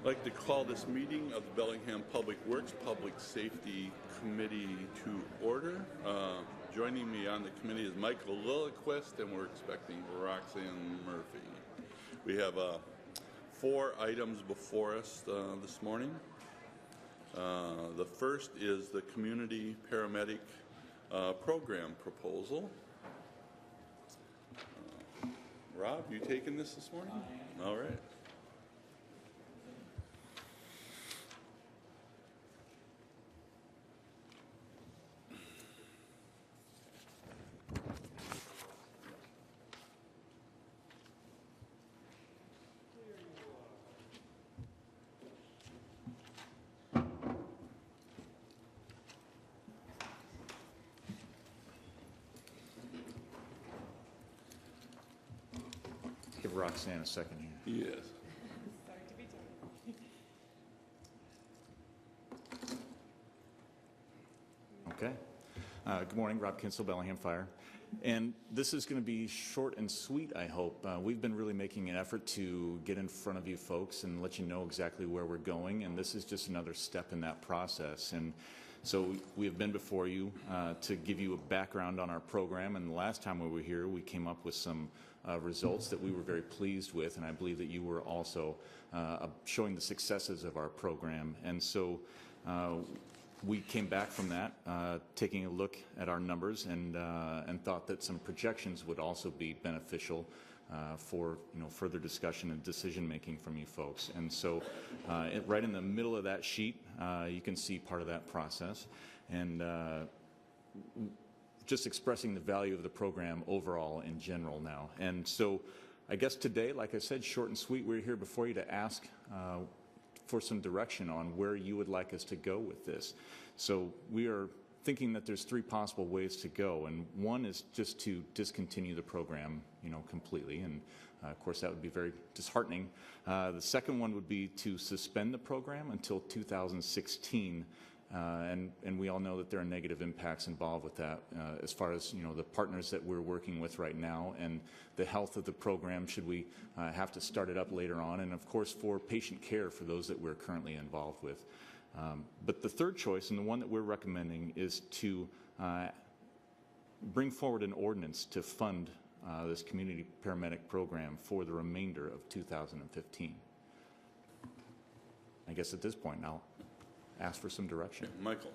I'd like to call this meeting of the Bellingham Public Works Public Safety Committee to order. Joining me on the committee is Michael Lilliquist, and we're expecting Roxanne Murphy. We have 4 items before us this morning. The first is the Community Paramedic Program proposal. Rob, you taking this morning? All right. Give Roxanne a second here. Yes. Sorry to be Okay. Good morning, Rob Kinsel, Bellingham Fire. And this is going to be short and sweet, I hope. We've been really making an effort to get in front of you folks and let you know exactly where we're going, and this is just another step in that process. And so we have been before you to give you a background on our program, and the last time we were here, we came up with some results that we were very pleased with, and I believe that you were also showing the successes of our program. And so we came back from that, taking a look at our numbers, and thought that some projections would also be beneficial for further discussion and decision making from you folks. And so, right in the middle of that sheet, you can see part of that process, and just expressing the value of the program overall in general now. And so, I guess today, like I said, short and sweet, we're here before you to ask for some direction on where you would like us to go with this. So we are thinking that there's 3 possible ways to go, and one is just to discontinue the program, completely, and of course that would be very disheartening. The second one would be to suspend the program until 2016. And we all know that there are negative impacts involved with that as far as the partners that we're working with right now and the health of the program should we have to start it up later on, and of course for patient care for those that we're currently involved with. But the third choice, and the one that we're recommending, is to bring forward an ordinance to fund this community paramedic program for the remainder of 2015. I guess at this point I'll ask for some direction. Michael.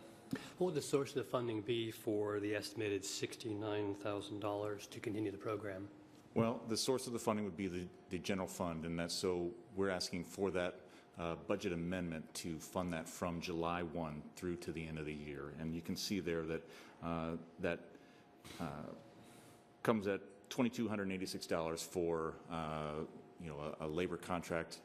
What would the source of the funding be for the estimated $69,000 to continue the program? Well, the source of the funding would be the general fund, and that's so we're asking for that budget amendment to fund that from July 1 through to the end of the year. And you can see there that that comes at $2,286 for a labor contract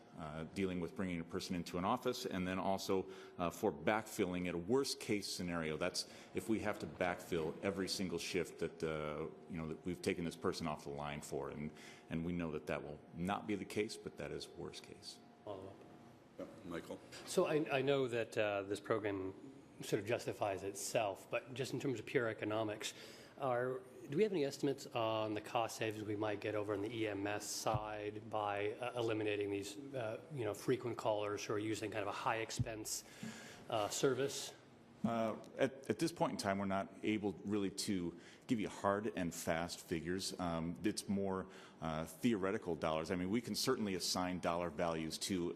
dealing with bringing a person into an office, and then also for backfilling at a worst case scenario. That's if we have to backfill every single shift that that we've taken this person off the line for, and we know that that will not be the case, but that is worst case. Follow up. Yeah, Michael. So I know that this program sort of justifies itself, but just in terms of pure economics, do we have any estimates on the cost savings we might get over on the EMS side by eliminating these frequent callers who are using kind of a high expense service? At this point in time, we're not able really to give you hard and fast figures. It's more theoretical dollars. I mean, we can certainly assign dollar values to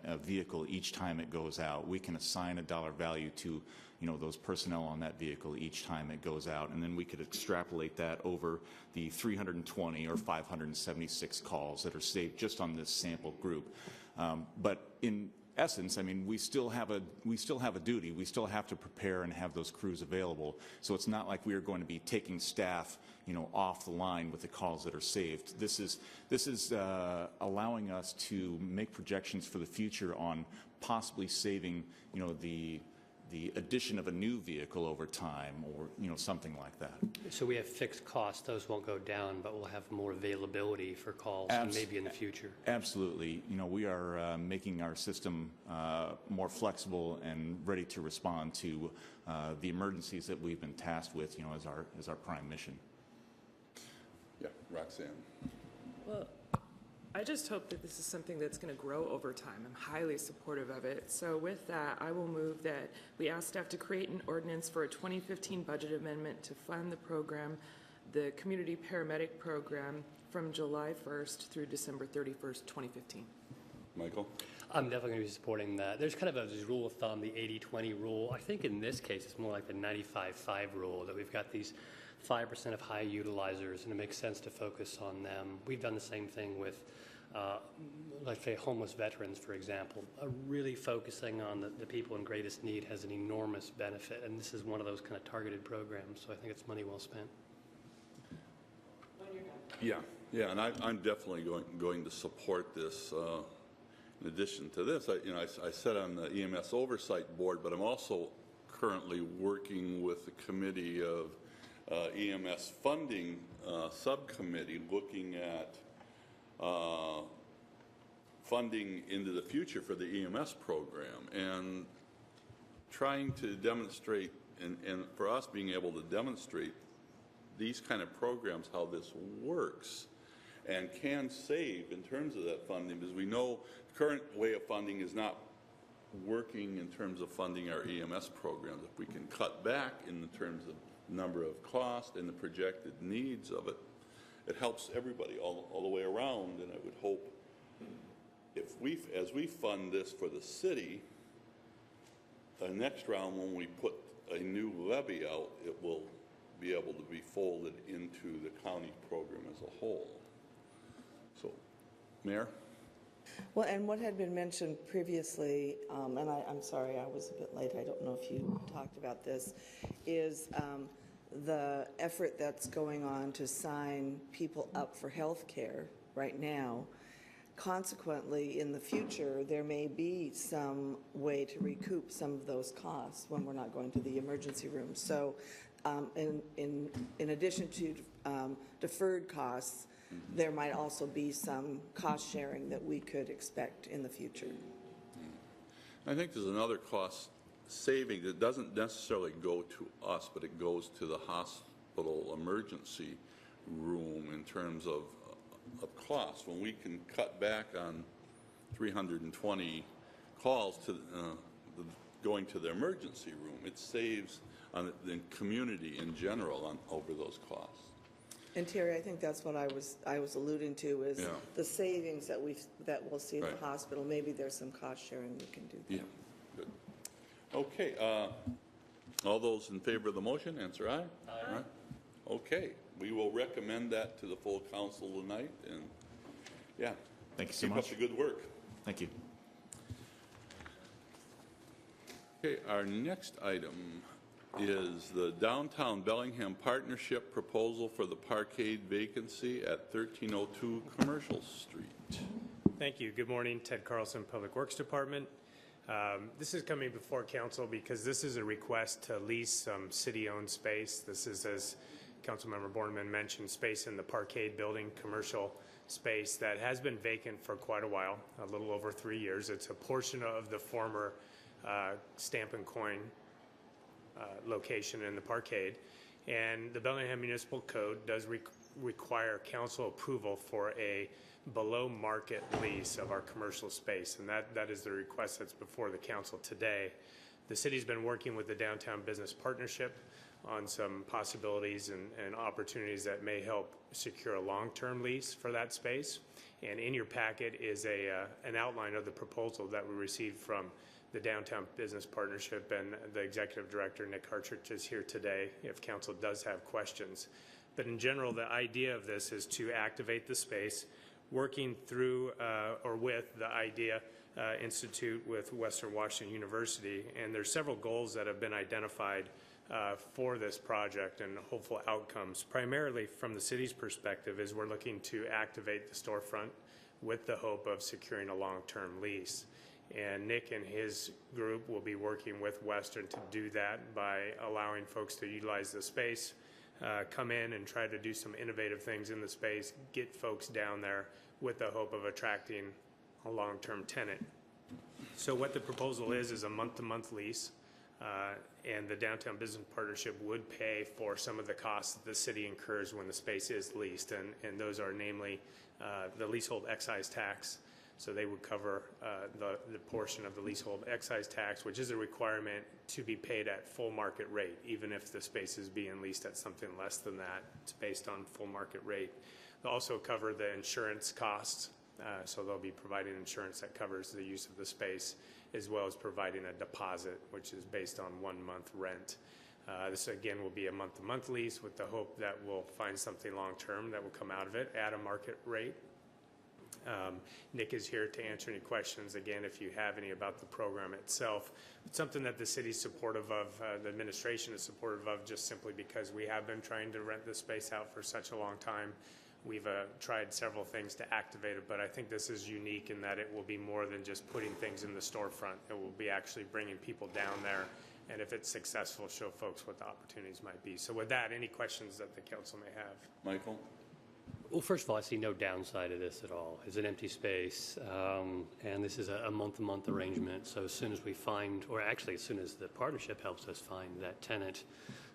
a vehicle each time it goes out. We can assign a dollar value to those personnel on that vehicle each time it goes out, and then we could extrapolate that over the 320 or 576 calls that are saved just on this sample group. But in essence, I mean, we still have a duty. We still have to prepare and have those crews available. So it's not like we are going to be taking staff, off the line with the calls that are saved. This is allowing us to make projections for the future on possibly saving, the addition of a new vehicle over time, or something like that. So we have fixed costs; those won't go down, but we'll have more availability for calls maybe in the future. Absolutely. We are making our system more flexible and ready to respond to the emergencies that we've been tasked with, as our prime mission. Yeah, Roxanne. Well, I just hope that this is something that's going to grow over time. I'm highly supportive of it. So with that, I will move that we ask staff to create an ordinance for a 2015 budget amendment to fund the program, the community paramedic program, from July 1st through December 31st, 2015. Michael? I'm definitely going to be supporting that. There's kind of a rule of thumb, the 80-20 rule. I think in this case it's more like the 95-5 rule, that we've got these 5% of high utilizers, and it makes sense to focus on them. We've done the same thing with, let's say, homeless veterans, for example. Really focusing on the people in greatest need has an enormous benefit, and this is one of those kind of targeted programs, so I think it's money well spent. Yeah, and I'm definitely going to support this. In addition to this, I sit on the EMS Oversight Board, but I'm also currently working with the Committee of EMS Funding Subcommittee, looking at funding into the future for the EMS program, and trying to demonstrate, and for us being able to demonstrate these kind of programs, how this works and can save in terms of that funding, because we know the current way of funding is not working in terms of funding our EMS programs. If we can cut back in the terms of number of cost and the projected needs of it, it helps everybody all the way around. And I would hope as we fund this for the city, the next round when we put a new levy out, it will be able to be folded into the county program as a whole. So, Mayor? Well, and what had been mentioned previously, and I'm sorry I was a bit late, I don't know if you talked about this, is the effort that's going on to sign people up for health care right now. Consequently, in the future, there may be some way to recoup some of those costs when we're not going to the emergency room. So in addition to deferred costs, there might also be some cost sharing that we could expect in the future. I think there's another cost saving that doesn't necessarily go to us, but it goes to the hospital emergency room in terms of cost. When we can cut back on 320 calls to going to the emergency room, it saves on the community in general over those costs. And Terry, I think that's what I was alluding to, is the savings that we'll see in the hospital. Maybe there's some cost sharing we can do there. Yeah, good. Okay, all those in favor of the motion, answer aye. Aye. Okay, we will recommend that to the full council tonight, and thank you so much. Keep up the good work. Thank you. Okay, our next item is the Downtown Bellingham Partnership proposal for the parkade vacancy at 1302 Commercial Street. Thank you. Good morning, Ted Carlson, Public Works Department. This is coming before council because this is a request to lease some city-owned space. This is, as Councilmember Borneman mentioned, space in the Parkade building, commercial space that has been vacant for quite a while, a little over 3 years. It's a portion of the former Stamp and Coin location in the Parkade. And the Bellingham Municipal Code does require council approval for a below market lease of our commercial space, and that is the request that's before the council today. The city's been working with the Downtown Business Partnership on some possibilities and opportunities that may help secure a long-term lease for that space. And in your packet is an outline of the proposal that we received from the Downtown Business Partnership, and the Executive Director, Nick Hartridge, is here today if council does have questions. But in general, the idea of this is to activate the space, working through or with the IDEA Institute with Western Washington University, and there's several goals that have been identified for this project and hopeful outcomes. Primarily from the city's perspective is we're looking to activate the storefront with the hope of securing a long-term lease. And Nick and his group will be working with Western to do that by allowing folks to utilize the space, come in and try to do some innovative things in the space, get folks down there with the hope of attracting a long-term tenant. So what the proposal is a month-to-month lease and the Downtown Business Partnership would pay for some of the costs that the city incurs when the space is leased, and those are namely the leasehold excise tax. So they would cover the portion of the leasehold excise tax, which is a requirement to be paid at full market rate, even if the space is being leased at something less than that. It's based on full market rate. They'll also cover the insurance costs, so they'll be providing insurance that covers the use of the space, as well as providing a deposit, which is based on 1 month rent. This again will be a month-to-month lease with the hope that we'll find something long-term that will come out of it at a market rate. Nick is here to answer any questions, again, if you have any about the program itself. It's something that the city's supportive of, the administration is supportive of, just simply because we have been trying to rent this space out for such a long time. We've tried several things to activate it, but I think this is unique in that it will be more than just putting things in the storefront. It will be actually bringing people down there, and if it's successful, show folks what the opportunities might be. So with that, any questions that the council may have? Michael? Well, first of all, I see no downside to this at all. It's an empty space, and this is a month-to-month arrangement. So as soon as we find, or actually as soon as the partnership helps us find that tenant,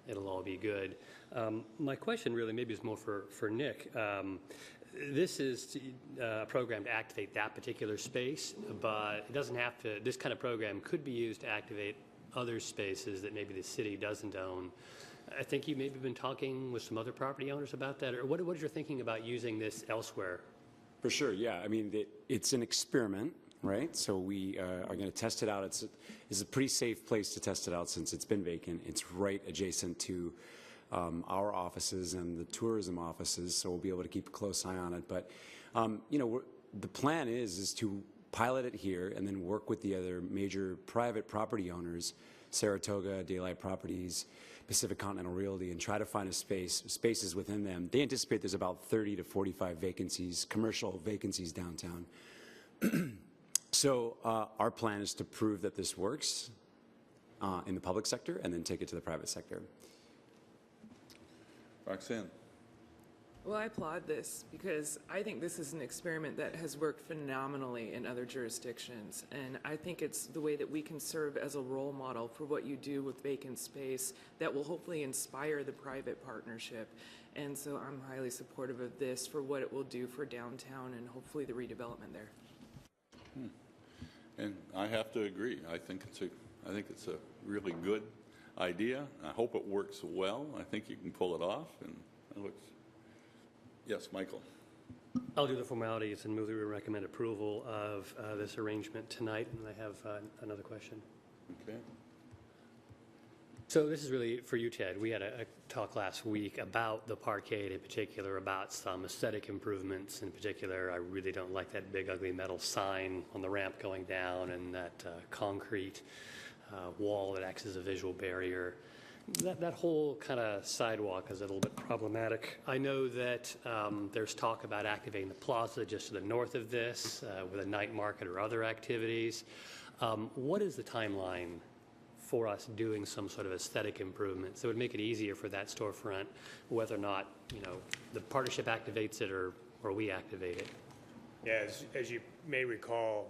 it'll all be good. My question really maybe is more for Nick. This is a program to activate that particular space, but it doesn't have to. This kind of program could be used to activate other spaces that maybe the city doesn't own. I think you maybe been talking with some other property owners about that, or what is your thinking about using this elsewhere? For sure, yeah. I mean, it's an experiment, right? So we are going to test it out. It's a pretty safe place to test it out since it's been vacant. It's right adjacent to our offices and the tourism offices, so we'll be able to keep a close eye on it. But, you know, the plan is to pilot it here and then work with the other major private property owners, Saratoga, Daylight Properties, Pacific Continental Realty, and try to find spaces within them. They anticipate there's about 30 to 45 vacancies, commercial vacancies downtown. So our plan is to prove that this works in the public sector and then take it to the private sector. Roxanne? Well, I applaud this because I think this is an experiment that has worked phenomenally in other jurisdictions. And I think it's the way that we can serve as a role model for what you do with vacant space that will hopefully inspire the private partnership. And so I'm highly supportive of this for what it will do for downtown and hopefully the redevelopment there. And I have to agree. I think it's a really good idea. I hope it works well. I think you can pull it off, and it looks. Yes, Michael. I'll do the formalities and move that we recommend approval of this arrangement tonight, and I have another question. Okay. So this is really for you, Ted. We had a talk last week about the parkade, in particular about some aesthetic improvements. In particular, I really don't like that big ugly metal sign on the ramp going down and that concrete wall that acts as a visual barrier. That whole kind of sidewalk is a little bit problematic. I know that there's talk about activating the plaza just to the north of this with a night market or other activities. What is the timeline for us doing some sort of aesthetic improvements that would make it easier for that storefront, whether or not, you know, the partnership activates it or we activate it? Yeah, as you may recall,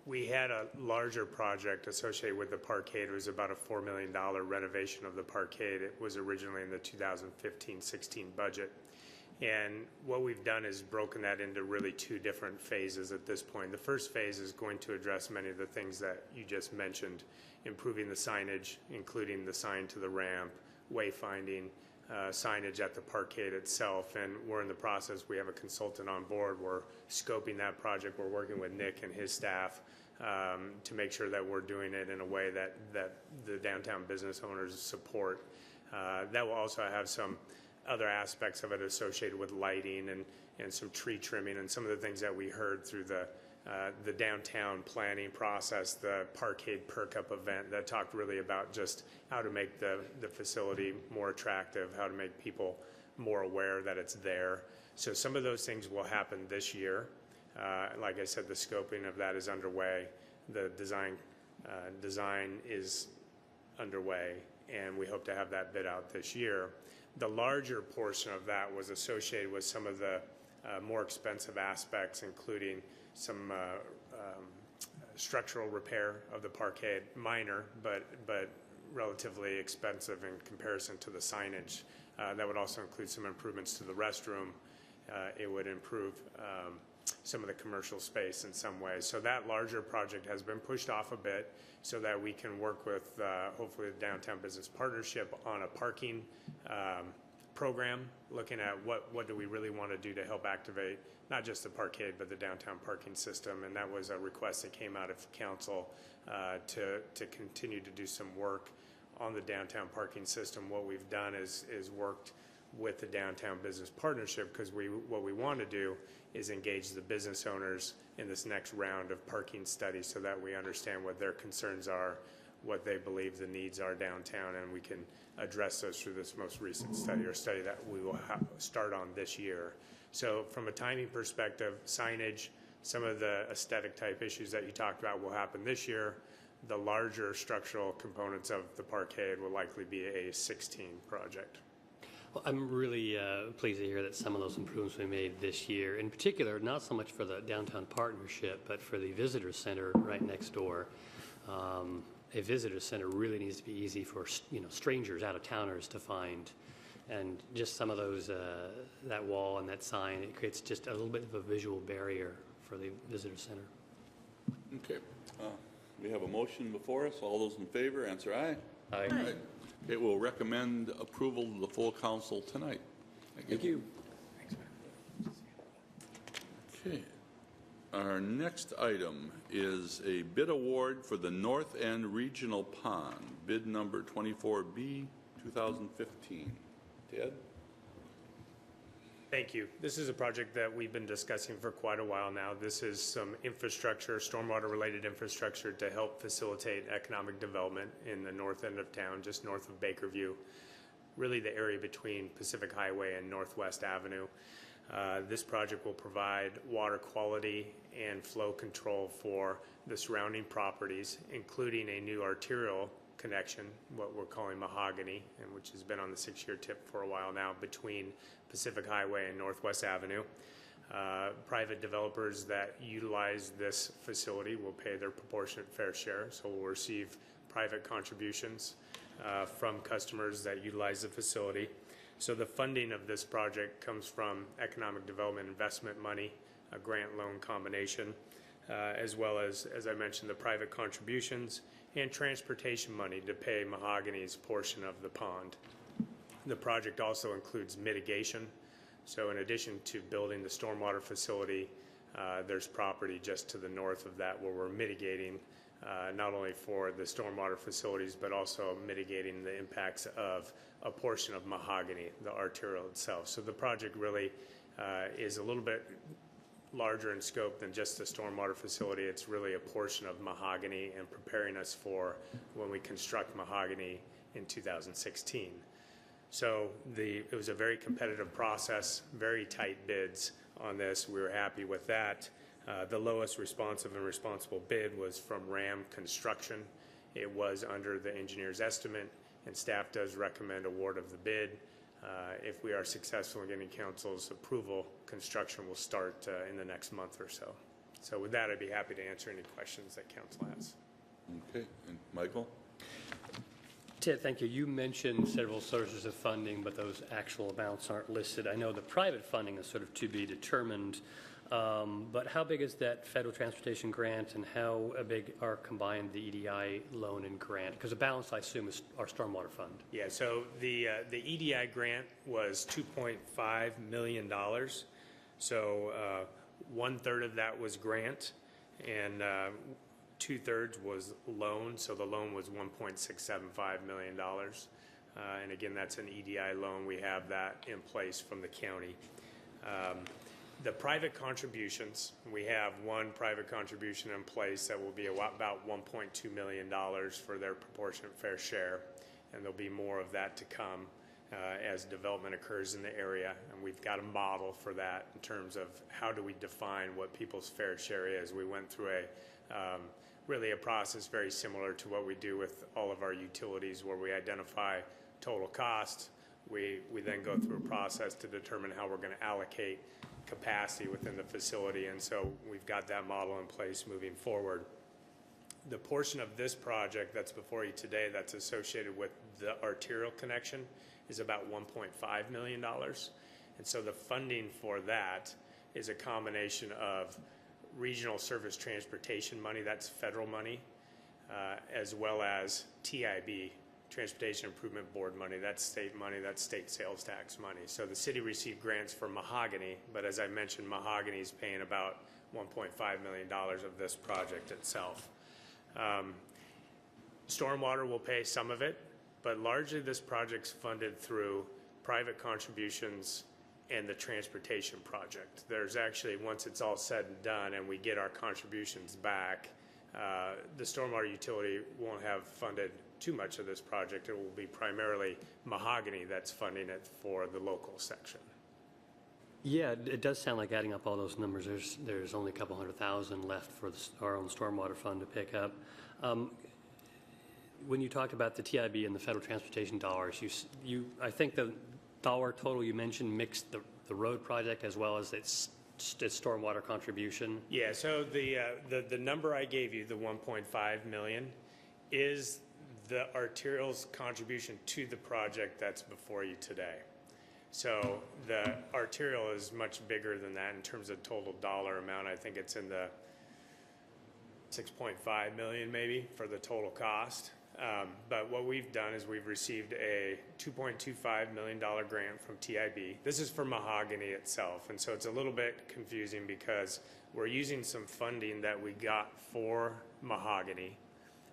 we had a larger project associated with the parkade. It was about a $4 million renovation of the parkade. It was originally in the 2015-16 budget. And what we've done is broken that into really two different phases at this point. The first phase is going to address many of the things that you just mentioned, improving the signage, including the sign to the ramp, wayfinding, signage at the parkade itself, and we're in the process. We have a consultant on board. We're scoping that project. We're working with Nick and his staff to make sure that we're doing it in a way that the downtown business owners support. That will also have some other aspects of it associated with lighting and some tree trimming and some of the things that we heard through the downtown planning process, the Parkade Perk Up event that talked really about just how to make the facility more attractive, how to make people more aware that it's there. So some of those things will happen this year. Like I said, the scoping of that is underway. The design is underway, and we hope to have that bid out this year. The larger portion of that was associated with some of the more expensive aspects, including some structural repair of the parkade, minor, but relatively expensive in comparison to the signage. That would also include some improvements to the restroom. It would improve some of the commercial space in some ways. So that larger project has been pushed off a bit so that we can work with hopefully the Downtown Business Partnership on a parking program, looking at what do we really want to do to help activate not just the parkade but the downtown parking system. And that was a request that came out of council to continue to do some work on the downtown parking system. What we've done is worked with the Downtown Business Partnership, because what we want to do is engage the business owners in this next round of parking studies so that we understand what their concerns are, what they believe the needs are downtown, and we can address those through this most recent study, or study that we will start on this year. So from a timing perspective, signage, some of the aesthetic type issues that you talked about will happen this year. The larger structural components of the parkade will likely be a 16 project. Well, I'm really pleased to hear that some of those improvements we made this year, in particular, not so much for the downtown partnership, but for the visitor center right next door. A visitor center really needs to be easy for strangers, out-of-towners to find. And just some of those, that wall and that sign, it creates just a little bit of a visual barrier for the visitor center. Okay. We have a motion before us. All those in favor, answer aye. Aye. Aye. Okay, we'll recommend approval to the full council tonight. Thank you. Okay. Our next item is a bid award for the North End Regional Pond, bid number 24B 2015. Ted? Thank you. This is a project that we've been discussing for quite a while now. This is some infrastructure, stormwater-related infrastructure to help facilitate economic development in the north end of town, just north of Bakerview, really the area between Pacific Highway and Northwest Avenue. This project will provide water quality and flow control for the surrounding properties, including a new arterial connection, what we're calling Mahogany, and which has been on the 6-year tip for a while now, between Pacific Highway and Northwest Avenue. Private developers that utilize this facility will pay their proportionate fair share, so we'll receive private contributions from customers that utilize the facility. So the funding of this project comes from economic development investment money, a grant loan combination, as well as I mentioned, the private contributions and transportation money to pay Mahogany's portion of the pond. The project also includes mitigation. So in addition to building the stormwater facility, there's property just to the north of that where we're mitigating not only for the stormwater facilities, but also mitigating the impacts of a portion of Mahogany, the arterial itself. So the project really is a little bit larger in scope than just the stormwater facility. It's really a portion of Mahogany and preparing us for when we construct Mahogany in 2016. So it was a very competitive process, very tight bids on this. We were happy with that. The lowest responsive and responsible bid was from RAM Construction. It was under the engineer's estimate, and staff does recommend award of the bid. If we are successful in getting council's approval, construction will start in the next month or so. So with that, I'd be happy to answer any questions that council has. Okay. And Michael? Ted, thank you. You mentioned several sources of funding, but those actual amounts aren't listed. I know the private funding is sort of to be determined, but how big is that federal transportation grant, and how big are combined the EDI loan and grant? Because the balance, I assume, is our stormwater fund. Yeah, so the EDI grant was $2.5 million. So 1/3 of that was grant, and 2/3 was loan. So the loan was $1.675 million. And again, that's an EDI loan. We have that in place from the county. The private contributions, we have one private contribution in place that will be about $1.2 million for their proportionate fair share, and there'll be more of that to come as development occurs in the area. And we've got a model for that in terms of how do we define what people's fair share is. We went through really a process very similar to what we do with all of our utilities, where we identify total cost. We then go through a process to determine how we're going to allocate capacity within the facility, and so we've got that model in place moving forward. The portion of this project that's before you today that's associated with the arterial connection is about $1.5 million. And so the funding for that is a combination of regional service transportation money, that's federal money, as well as TIB, Transportation Improvement Board money, that's state money, that's state sales tax money. So the city received grants for Mahogany, but as I mentioned, Mahogany is paying about $1.5 million of this project itself. Stormwater will pay some of it, but largely this project's funded through private contributions and the transportation project. There's actually, once it's all said and done and we get our contributions back, the stormwater utility won't have funded too much of this project. It will be primarily Mahogany that's funding it for the local section. Yeah, it does sound like adding up all those numbers, there's only a couple $100,000 left for our own stormwater fund to pick up. When you talked about the TIB and the federal transportation dollars, I think the dollar total you mentioned mixed the road project as well as its stormwater contribution. Yeah, so the number I gave you, the 1.5 million, is the arterial's contribution to the project that's before you today. So the arterial is much bigger than that in terms of total dollar amount. I think it's in the 6.5 million maybe for the total cost. But what we've done is we've received a $2.25 million grant from TIB. This is for Mahogany itself, and so it's a little bit confusing because we're using some funding that we got for Mahogany.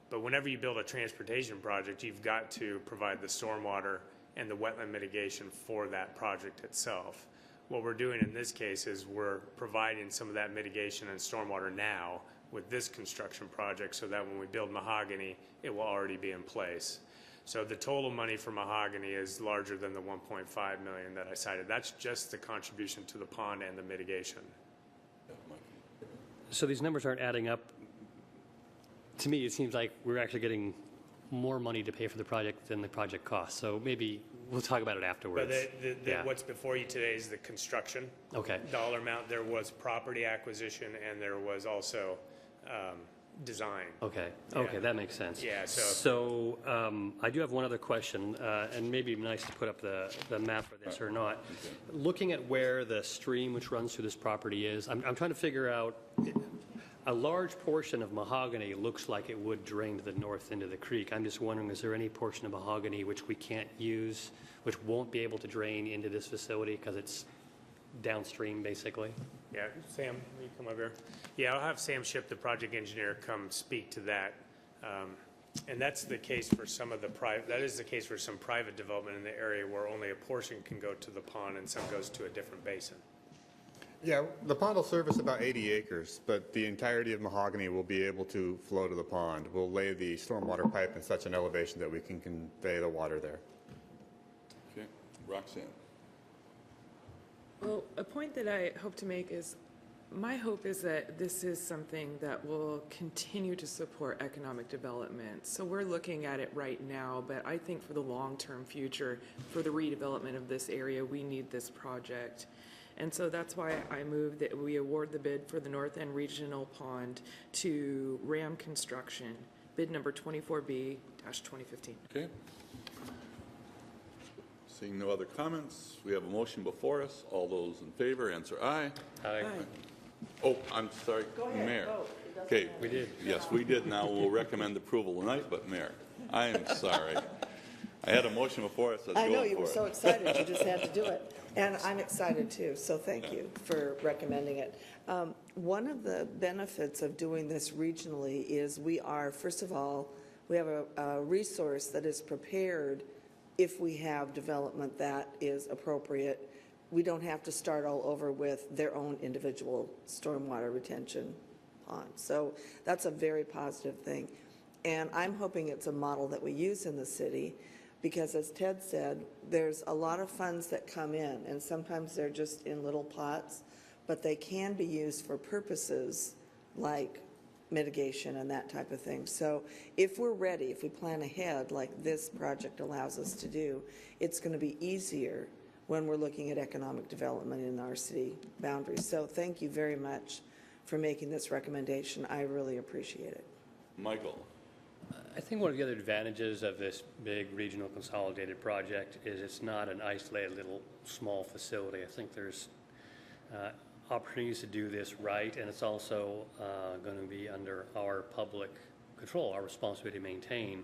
But whenever you build a transportation project, you've got to provide the stormwater and the wetland mitigation for that project itself. What we're doing in this case is we're providing some of that mitigation and stormwater now with this construction project so that when we build Mahogany, it will already be in place. So the total money for Mahogany is larger than the 1.5 million that I cited. That's just the contribution to the pond and the mitigation. So these numbers aren't adding up. To me, it seems like we're actually getting more money to pay for the project than the project costs. So maybe we'll talk about it afterwards. But what's before you today is the construction dollar amount. There was property acquisition and there was also design. Okay, that makes sense. Yeah, So I do have one other question, and maybe nice to put up the map for this or not. Okay. Looking at where the stream which runs through this property is, I'm trying to figure out, a large portion of Mahogany looks like it would drain to the north into the creek. I'm just wondering, is there any portion of Mahogany which we can't use, which won't be able to drain into this facility because it's downstream, basically? Yeah, Sam, will you come over here? Yeah, I'll have Sam Ship, the project engineer, come speak to that. And that's the case for some of the that is the case for some private development in the area where only a portion can go to the pond and some goes to a different basin. Yeah, the pond will service about 80 acres, but the entirety of Mahogany will be able to flow to the pond. We'll lay the stormwater pipe in such an elevation that we can convey the water there. Okay, Roxanne. Well, a point that I hope to make is, my hope is that this is something that will continue to support economic development. So we're looking at it right now, but I think for the long-term future, for the redevelopment of this area, we need this project. And so that's why I move that we award the bid for the North End Regional Pond to RAM Construction, bid number 24B-2015. Okay. Seeing no other comments, we have a motion before us. All those in favor, answer aye. Aye. Oh, I'm sorry, Go ahead, Mayor. vote. It doesn't Okay, matter. We did. yes, we did. Now we'll recommend approval tonight, but Mayor, I am sorry. I had a motion before us. I know, you were so excited, you just had to do it. And I'm excited too, so thank you for recommending it. One of the benefits of doing this regionally is we are, first of all, we have a resource that is prepared if we have development that is appropriate. We don't have to start all over with their own individual stormwater retention pond. So that's a very positive thing. And I'm hoping it's a model that we use in the city, because as Ted said, there's a lot of funds that come in, and sometimes they're just in little pots, but they can be used for purposes like mitigation and that type of thing. So if we're ready, if we plan ahead like this project allows us to do, it's going to be easier when we're looking at economic development in our city boundaries. So thank you very much for making this recommendation. I really appreciate it. Michael? I think one of the other advantages of this big regional consolidated project is it's not an isolated little small facility. I think there's opportunities to do this right, and it's also going to be under our public control, our responsibility to maintain.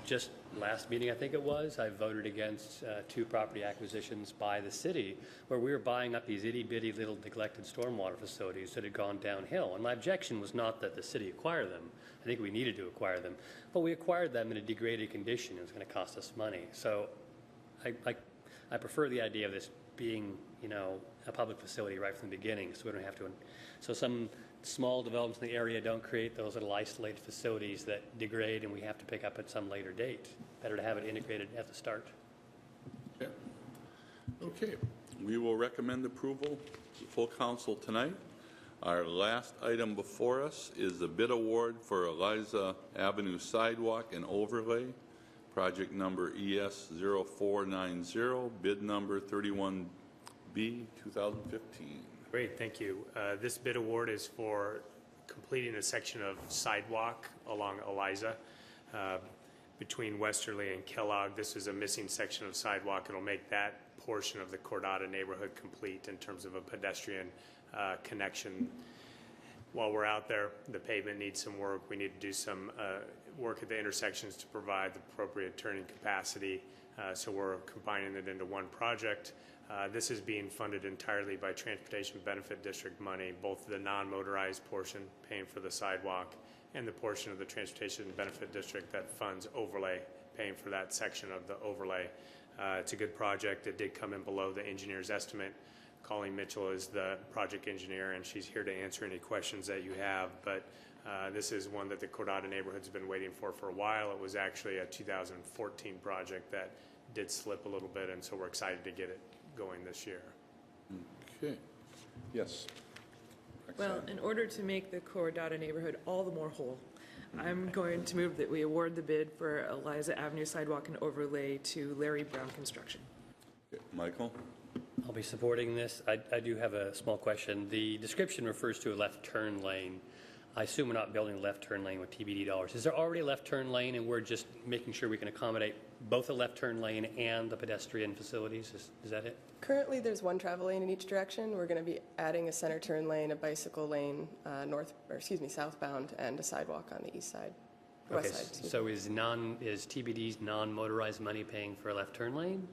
Just last meeting, I think it was, I voted against 2 property acquisitions by the city where we were buying up these itty-bitty little neglected stormwater facilities that had gone downhill. And my objection was not that the city acquire them. I think we needed to acquire them. But we acquired them in a degraded condition. It was going to cost us money. So I prefer the idea of this being, you know, a public facility right from the beginning, so we don't have to. So some small developments in the area don't create those little isolated facilities that degrade and we have to pick up at some later date. Better to have it integrated at the start. Okay. Okay. We will recommend approval to the full council tonight. Our last item before us is the bid award for Eliza Avenue Sidewalk and Overlay, project number ES 0490, bid number 31B 2015. Great, thank you. This bid award is for completing a section of sidewalk along Eliza between Westerly and Kellogg. This is a missing section of sidewalk. It'll make that portion of the Cordata neighborhood complete in terms of a pedestrian connection. While we're out there, the pavement needs some work. We need to do some work at the intersections to provide the appropriate turning capacity. So we're combining it into one project. This is being funded entirely by Transportation Benefit District money, both the non-motorized portion paying for the sidewalk and the portion of the Transportation Benefit District that funds overlay, paying for that section of the overlay. It's a good project. It did come in below the engineer's estimate. Colleen Mitchell is the project engineer, and she's here to answer any questions that you have. But this is one that the Cordata neighborhood's been waiting for a while. It was actually a 2014 project that did slip a little bit, and so we're excited to get it going this year. Okay. Yes. Well, in order to make the Cordata neighborhood all the more whole, I'm going to move that we award the bid for Eliza Avenue Sidewalk and Overlay to Larry Brown Construction. Okay. Michael? I'll be supporting this. I do have a small question. The description refers to a left turn lane. I assume we're not building a left turn lane with TBD dollars. Is there already a left turn lane and we're just making sure we can accommodate both a left turn lane and the pedestrian facilities? Is that it? Currently, there's one travel lane in each direction. We're going to be adding a center turn lane, a bicycle lane, southbound, and a sidewalk on the east side. Okay, West side. so is TBD's non-motorized money paying for a left turn lane?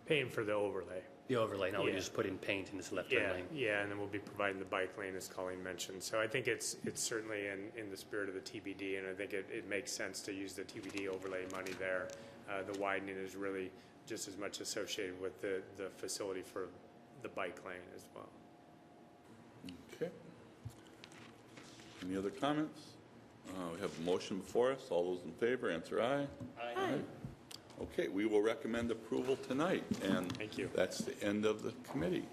Paying for the overlay. The overlay, no, we Yeah. just put in paint in this left turn lane. Yeah, and then we'll be providing the bike lane, as Colleen mentioned. So I think it's certainly in the spirit of the TBD, and I think it makes sense to use the TBD overlay money there. The widening is really just as much associated with the facility for the bike lane as well. Okay. Any other comments? We have a motion before us. All those in favor, answer aye. Aye. Okay, we will recommend approval tonight, and Thank you. that's the end of the committee.